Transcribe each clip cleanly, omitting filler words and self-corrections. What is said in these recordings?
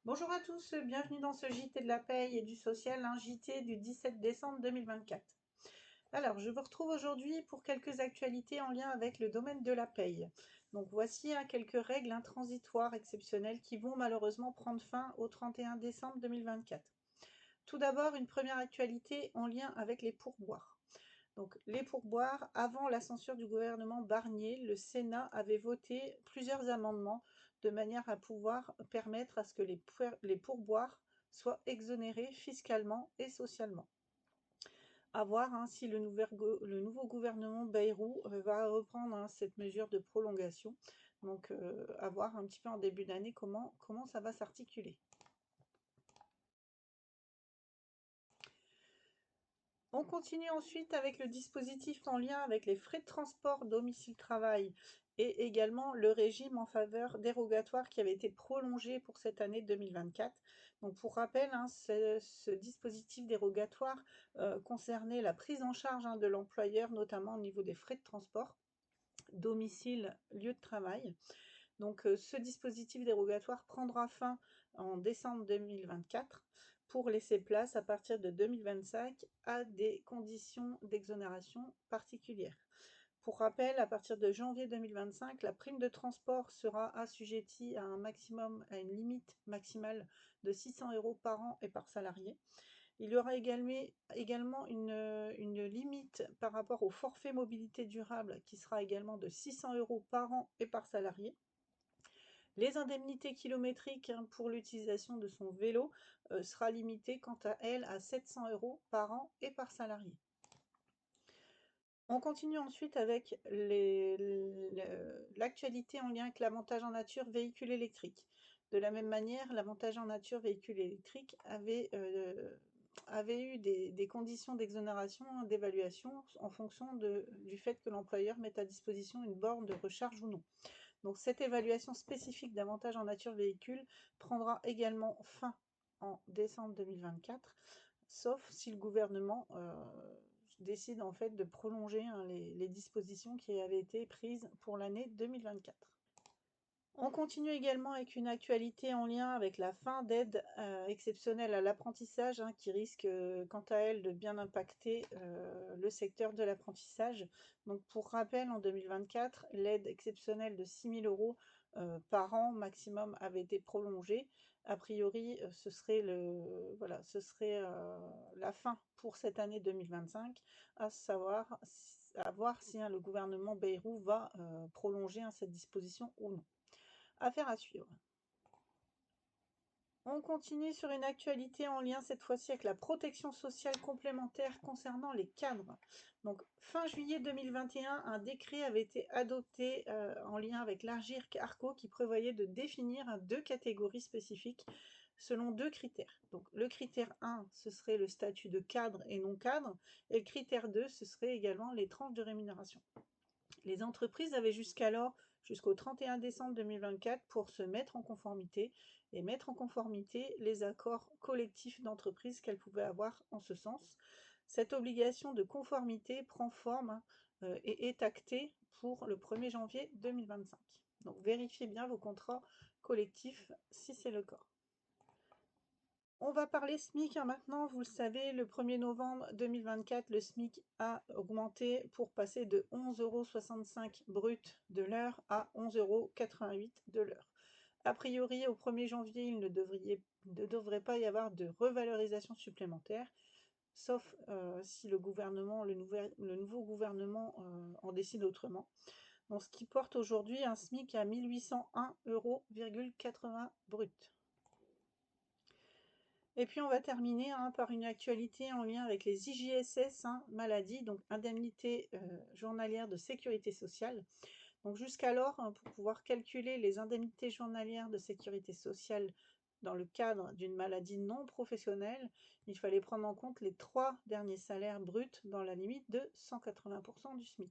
Bonjour à tous, bienvenue dans ce JT de la paye et du social, un JT du 17 décembre 2024. Alors, je vous retrouve aujourd'hui pour quelques actualités en lien avec le domaine de la paye. Donc voici quelques règles transitoires exceptionnelles qui vont malheureusement prendre fin au 31 décembre 2024. Tout d'abord, une première actualité en lien avec les pourboires. Donc, les pourboires, avant la censure du gouvernement Barnier, le Sénat avait voté plusieurs amendements de manière à pouvoir permettre à ce que les pourboires soient exonérés fiscalement et socialement. À voir si le nouveau gouvernement Bayrou va reprendre cette mesure de prolongation. Donc, à voir un petit peu en début d'année comment ça va s'articuler. On continue ensuite avec le dispositif en lien avec les frais de transport domicile-travail et également le régime en faveur dérogatoire qui avait été prolongé pour cette année 2024. Donc pour rappel, ce dispositif dérogatoire concernait la prise en charge de l'employeur, notamment au niveau des frais de transport, domicile, lieu de travail. Donc ce dispositif dérogatoire prendra fin en décembre 2024 pour laisser place à partir de 2025 à des conditions d'exonération particulières. Pour rappel, à partir de janvier 2025, la prime de transport sera assujettie à une limite maximale de 600 € par an et par salarié. Il y aura également une limite par rapport au forfait mobilité durable qui sera également de 600 € par an et par salarié. Les indemnités kilométriques pour l'utilisation de son vélo sera limitée quant à elle à 700 € par an et par salarié. On continue ensuite avec l'actualité en lien avec l'avantage en nature véhicule électrique. De la même manière, l'avantage en nature véhicule électrique avait eu des conditions d'exonération, d'évaluation en fonction du fait que l'employeur mette à disposition une borne de recharge ou non. Donc cette évaluation spécifique d'avantage en nature véhicule prendra également fin en décembre 2024, sauf si le gouvernement décide en fait de prolonger les dispositions qui avaient été prises pour l'année 2024. On continue également avec une actualité en lien avec la fin d'aide exceptionnelle à l'apprentissage qui risque quant à elle de bien impacter le secteur de l'apprentissage. Donc pour rappel, en 2024, l'aide exceptionnelle de 6 000 € par an maximum avait été prolongée. A priori, ce serait la fin pour cette année 2025, à voir si le gouvernement Bayrou va prolonger cette disposition ou non. Affaire à suivre. On continue sur une actualité en lien cette fois-ci avec la protection sociale complémentaire concernant les cadres. Donc fin juillet 2021, un décret avait été adopté en lien avec l'Agirc-Arrco qui prévoyait de définir deux catégories spécifiques selon deux critères. Donc le critère 1, ce serait le statut de cadre et non cadre, et le critère 2, ce serait également les tranches de rémunération. Les entreprises avaient jusqu'au 31 décembre 2024 pour se mettre en conformité et mettre en conformité les accords collectifs d'entreprise qu'elles pouvaient avoir en ce sens. Cette obligation de conformité prend forme et est actée pour le 1er janvier 2025. Donc vérifiez bien vos contrats collectifs si c'est le cas. On va parler SMIC maintenant. Vous le savez, le 1er novembre 2024, le SMIC a augmenté pour passer de 11,65 € brut de l'heure à 11,88 € de l'heure. A priori, au 1er janvier, il ne devrait pas y avoir de revalorisation supplémentaire, sauf si le nouveau gouvernement en décide autrement. Donc, ce qui porte aujourd'hui un SMIC à 1801,80 € brut. Et puis on va terminer par une actualité en lien avec les IJSS, maladie, donc indemnité journalière de sécurité sociale. Donc jusqu'alors, pour pouvoir calculer les indemnités journalières de sécurité sociale dans le cadre d'une maladie non professionnelle, il fallait prendre en compte les 3 derniers salaires bruts dans la limite de 180% du SMIC.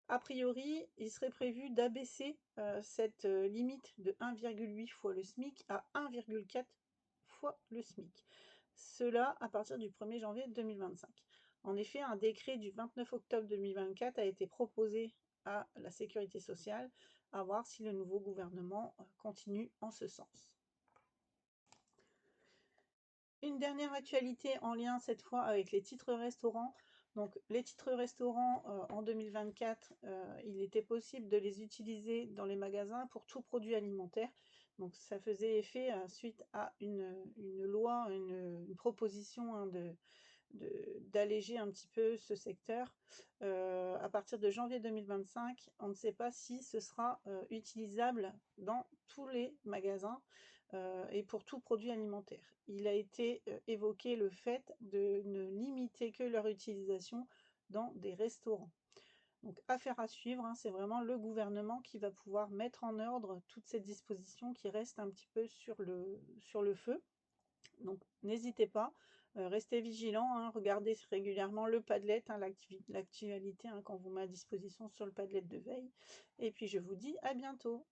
A priori, il serait prévu d'abaisser cette limite de 1,8 fois le SMIC à 1,4 fois le SMIC. Cela à partir du 1er janvier 2025. En effet, un décret du 29 octobre 2024 a été proposé à la sécurité sociale, à voir si le nouveau gouvernement continue en ce sens. Une dernière actualité en lien cette fois avec les titres restaurants. Donc les titres restaurants en 2024, il était possible de les utiliser dans les magasins pour tout produit alimentaire. Donc ça faisait effet suite à une loi, une proposition hein, d'alléger un petit peu ce secteur. À partir de janvier 2025, on ne sait pas si ce sera utilisable dans tous les magasins et pour tout produit alimentaire. Il a été évoqué le fait de ne limiter que leur utilisation dans des restaurants. Donc affaire à suivre, hein, c'est vraiment le gouvernement qui va pouvoir mettre en ordre toutes ces dispositions qui restent un petit peu sur le feu. Donc n'hésitez pas, restez vigilants, hein, regardez régulièrement le Padlet, hein, l'actualité hein, qu'on vous met à disposition sur le Padlet de veille. Et puis je vous dis à bientôt.